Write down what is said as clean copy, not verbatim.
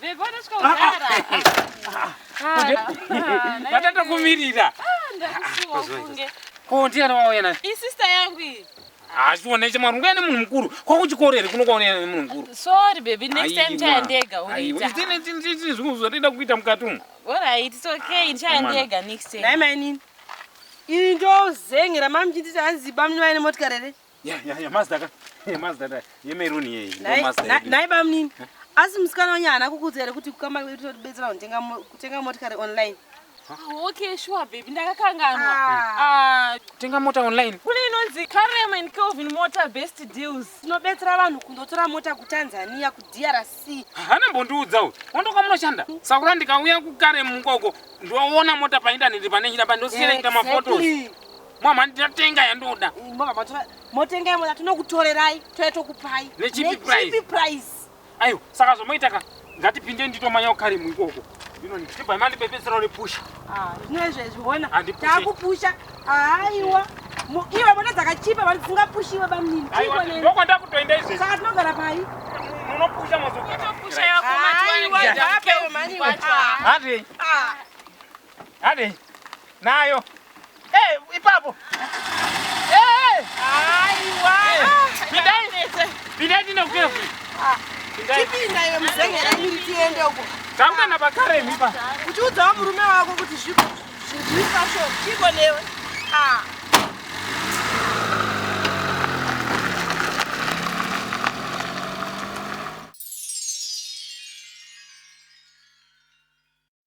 Bebe wanasikaugara. Watata kumirira. Ndakusiwa ufunge. Ko ndiye anawayena. Sister yangu hii. Azvionesha marungu ane munhu mukuru. Kwakuchikorere kunokaonera munhu mukuru. Sorry baby, next time chaendega unoita. Ndine zvinhu zvatida kuita mukati umu. Alright, it's okay. Chaendega next time. Nai mani. Ini ndo zengera mamchitisa hanziba mnywane motikari ere. Ya Mazda ka. Mazda yemeruni yeye. Nai bamnini. Asi musikana wanyana kukudzera kuti kukama kutobetsera kutenga motikari online. Okay, sure baby. Ndakakanganwa. Kutenga mota online. Kune inonzi Karem and Kelvin Motor Best Deals. Tinobetsera vanhu kundotora mota kuTanzania kuDRC. Hana mbondiudza uyu. Wandoka munoshanda. Sakura ndikauya kuKarem mukoko ndoona mota pa internet panenjira pandosiyera kuita mafotos. Mama nditatenga yandoda. Motenga yamona tinokutorerai, tokupai. Cheap price. Ayo, saka zomoita ka ngatipinde nditomanya kuKarem ikoko. Ndino nditipa mandi pepesera uri push. Nezve zviona. Takupusha. Aiwa. Iwe bona dzakachipa vanofunga pushiwe bamnini. Aiwa, ndokwanda kutoenda izvi. Saka tinogara pai. Unopusha mazo. Pusha yako matwani. Aiwa, mani. Hadi. Nayo. Ipapo. Aiwa. Bidai ndinokuyefu. Chipinda iwe muzengera miri tiende uko. Takuta na paKarem ipa. Uchiudzawo murume wako kuti zvipasho chiko newe.